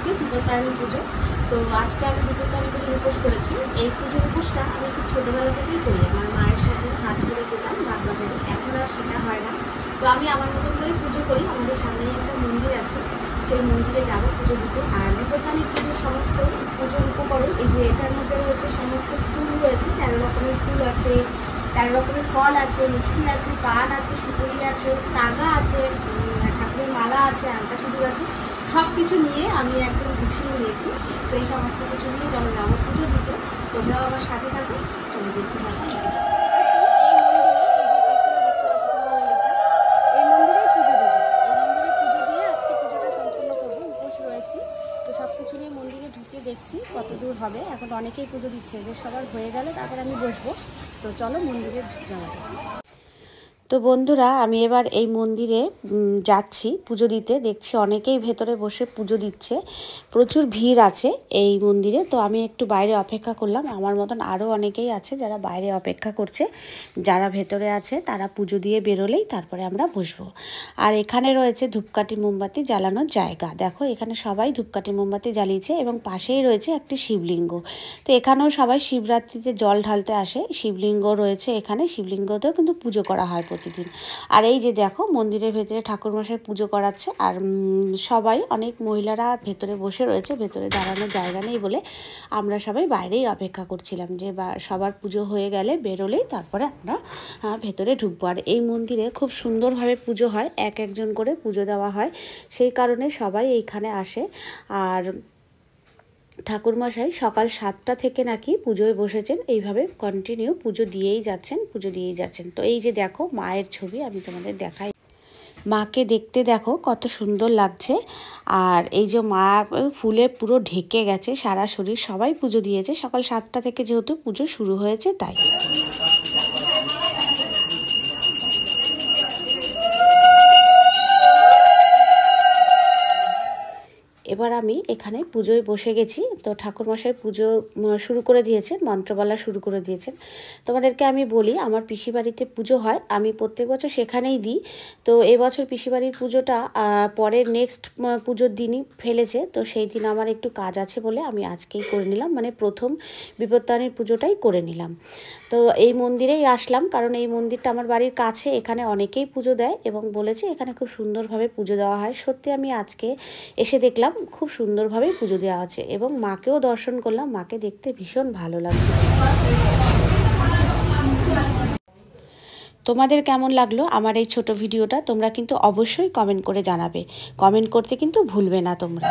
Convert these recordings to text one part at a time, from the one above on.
হচ্ছে বিপত্তারিণী পুজো। তো আজকে আমি বিপত্তারিণী পুজোর উপোস করেছি। এই পুজোর উপোসটা আমি খুব ছোটোবেলা থেকেই করি, আমার মায়ের সাথে হাত ধরে যেতাম বাগবাজারে, এখন আর সেটা হয় না। তো আমি আমার মতন করে পুজো করি। আমাদের সামনেই একটা মন্দির আছে, সেই মন্দিরে যাবো পুজো দিতে। আর বিপত্তারিণী পুজোর সমস্ত পুজোর উপকরণ এই যে এটার মধ্যে রয়েছে, সমস্ত ফুল রয়েছে, 13 রকমের ফুল আছে, 13 রকমের ফল আছে, মিষ্টি আছে, পান আছে, সুপুরি আছে, তাগা আছে, ঠাকুরের মালা আছে, আলতা সিঁদুর আছে, সব কিছু নিয়ে আমি একদম গুছিয়ে নিয়েছি। তো এই সমস্ত কিছু নিয়ে চলো যাবো পুজো দিতে। তোমরাও আমার সাথে থাকো, চলো দেখতে থাকো। এই মন্দিরে পুজো দেবো, এই মন্দিরে পুজো দিয়ে আজকে পুজোটা সম্পূর্ণ করবো। উপোস রয়েছি, তো সব কিছু নিয়ে মন্দিরে ঢুকে দেখছি কত দূর হবে। এখন অনেকেই পুজো দিচ্ছে, এদের সবার হয়ে গেলে তারপর আমি বসবো। তো চলো মন্দিরে যাওয়া যাক। তো বন্ধুরা, আমি এবার এই মন্দিরে যাচ্ছি পুজো দিতে। দেখছি অনেকেই ভেতরে বসে পুজো দিচ্ছে, প্রচুর ভিড় আছে এই মন্দিরে। তো আমি একটু বাইরে অপেক্ষা করলাম, আমার মতন আরও অনেকেই আছে যারা বাইরে অপেক্ষা করছে। যারা ভেতরে আছে তারা পুজো দিয়ে বেরোলেই তারপরে আমরা বসবো। আর এখানে রয়েছে ধূপকাঠি মোমবাতি জ্বালানোর জায়গা। দেখো এখানে সবাই ধূপকাঠি মোমবাতি জ্বালিয়েছে এবং পাশেই রয়েছে একটি শিবলিঙ্গ। তো এখানেও সবাই শিবরাত্রিতে জল ঢালতে আসে। শিবলিঙ্গ রয়েছে এখানে, শিবলিঙ্গতেও কিন্তু পুজো করা হয় প্রতিদিন। আর এই যে দেখো মন্দিরের ভেতরে ঠাকুরমশাই পুজো করাচ্ছে, আর সবাই অনেক মহিলারা ভেতরে বসে রয়েছে। ভেতরে দাঁড়ানোর জায়গা নেই বলে আমরা সবাই বাইরেই অপেক্ষা করছিলাম যে সবার পুজো হয়ে গেলে বেরোলেই তারপরে আমরা ভেতরে ঢুকবো। আর এই মন্দিরে খুব সুন্দরভাবে পুজো হয়, এক একজন করে পুজো দেওয়া হয়, সেই কারণে সবাই এইখানে আসে। আর ঠাকুরমশাই সকাল 7টা থেকে নাকি পুজোয় বসেছেন, এইভাবে কন্টিনিউ পুজো দিয়েই যাচ্ছেন। তো এই যে দেখো মায়ের ছবি আমি তোমাদের দেখাই, মাকে দেখতে দেখো কত সুন্দর লাগছে। আর এই যে মা ফুলে পুরো ঢেকে গেছে সারা শরীর, সবাই পুজো দিয়েছে সকাল 7টা থেকে, যেহেতু পুজো শুরু হয়েছে তাই। এবার আমি এখানে পুজোয় বসে গেছি। তো ঠাকুরমশাই পুজো শুরু করে দিয়েছেন, মন্ত্র বলা শুরু করে দিয়েছেন। তোমাদেরকে আমি বলি, আমার পিসি বাড়িতে পুজো হয়, আমি প্রত্যেক বছর সেখানেই দিই। তো এবছর পিসি বাড়ির পুজোটা পরের নেক্সট পুজোর দিনই ফেলেছে। তো সেই দিন আমার একটু কাজ আছে বলে আমি আজকেই করে নিলাম, মানে প্রথম বিপত্তারিণীর পুজোটাই করে নিলাম। তো এই মন্দিরেই আসলাম, কারণ এই মন্দিরটা আমার বাড়ির কাছে, এখানে অনেকেই পুজো দেয় এবং বলেছে এখানে খুব সুন্দরভাবে পুজো দেওয়া হয়। সত্যি আমি আজকে এসে দেখলাম খুব সুন্দরভাবে পুজো দেওয়া আছে এবং মাকেও দর্শন করলাম, মাকে দেখতে ভীষণ ভালো লাগছে। তোমাদের কেমন লাগলো আমার এই ছোট ভিডিওটা তোমরা কিন্তু অবশ্যই কমেন্ট করে জানাবে, কমেন্ট করতে কিন্তু ভুলবে না তোমরা।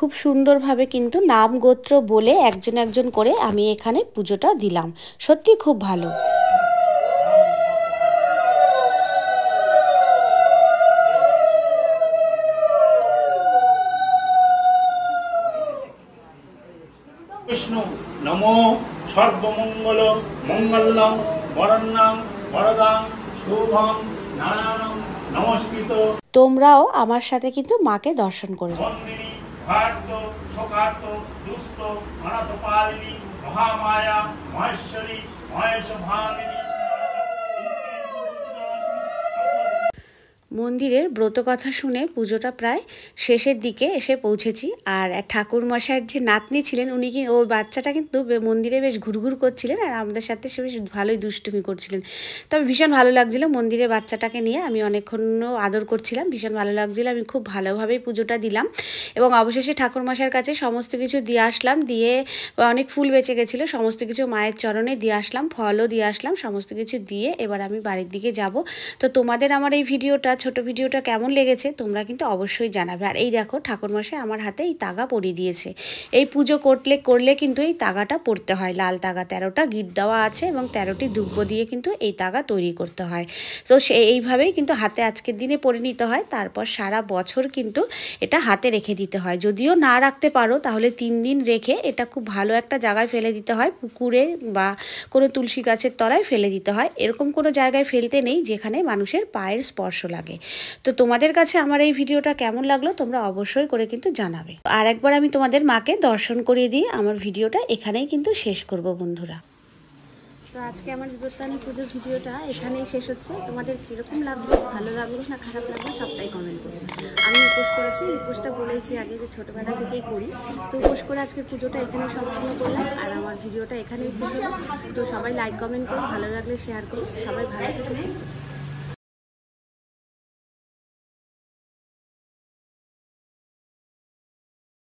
খুব সুন্দরভাবে কিন্তু নাম গোত্র বলে একজন একজন করে আমি এখানে পুজোটা দিলাম, সত্যি খুব ভালো। বিষ্ণু নমো সর্বমঙ্গল মঙ্গলম বরণ্যং বরদাং শুভং নারায়ণং নমস্কৃত। তোমরাও আমার সাথে কিন্তু মাকে দর্শন করবে। বন্দিনী ভার্ত শোকার্ত দুষ্ট অনাথপালিনী মহামায়া মহেশ্বরী মহেশভামিনী। মন্দিরের ব্রত কথা শুনে পুজোটা প্রায় শেষের দিকে এসে পৌঁছেছি। আর ঠাকুরমশাইয়ের যে নাতনি ছিলেন উনি ও বাচ্চাটা কিন্তু মন্দিরে বেশ ঘুরঘুর করছিলেন আর আমাদের সাথে সে বেশ ভালোই দুষ্টুমি করছিলেন। তবে ভীষণ ভালো লাগছিলো মন্দিরে বাচ্চাটাকে নিয়ে, আমি অনেকক্ষণও আদর করছিলাম, ভীষণ ভালো লাগছিলো। আমি খুব ভালোভাবেই পুজোটা দিলাম এবং অবশেষে ঠাকুরমশাইয়ের কাছে সমস্ত কিছু দিয়ে আসলাম। দিয়ে অনেক ফুল বেঁচে গেছিলো, সমস্ত কিছু মায়ের চরণে দিয়ে আসলাম, ফলও দিয়ে আসলাম, সমস্ত কিছু দিয়ে এবার আমি বাড়ির দিকে যাব। তো তোমাদের আমার এই ভিডিওটা, ছোট ভিডিওটা কেমন লেগেছে তোমরা কিন্তু অবশ্যই জানাবে। আর এই দেখো ঠাকুরমশাই আমার হাতে এই তাগা পরিয়ে দিয়েছে। এই পুজো করলে কিন্তু এই তাগাটা পরতে হয়, লাল তাগা, 13টা গিট দেওয়া আছে এবং 13টি দুব্ব দিয়ে কিন্তু এই তাগা তৈরি করতে হয়। তো এইভাবেই কিন্তু হাতে আজকের দিনে পরে নিতে হয়, তারপর সারা বছর কিন্তু এটা হাতে রেখে দিতে হয়। যদিও না রাখতে পারো তাহলে 3 দিন রেখে এটা খুব ভালো একটা জায়গায় ফেলে দিতে হয়, পুকুরে বা কোনো তুলসী গাছের তলায় ফেলে দিতে হয়। এরকম কোনো জায়গায় ফেলতে নেই যেখানে মানুষের পায়ের স্পর্শ লাগে। তো তোমাদের কাছে আমার এই ভিডিওটা কেমন লাগলো তোমরা অবশ্যই করে কিন্তু জানাবে। আর একবার আমি তোমাদের মাকে দর্শন করিয়ে দিয়ে আমার ভিডিওটা এখানেই কিন্তু শেষ করব বন্ধুরা। তো আজকে আমার বিপত্তারিণী পুজোর ভিডিওটা এখানেই শেষ হচ্ছে। তোমাদের কীরকম লাগলো, ভালো লাগলো না খারাপ লাগলো সবটাই কমেন্ট করো। আমি উপোস করেছি, উপোসটা বলেছি আগে যে ছোটোবেলা থেকেই করি। তো উপোস করে আজকের পুজোটা এখানে সম্পূর্ণ করলাম আর আমার ভিডিওটা এখানেই শেষ হলো। তো সবাই লাইক কমেন্ট করো, ভালো লাগলে শেয়ার করো। সবাই ভালো থেকো।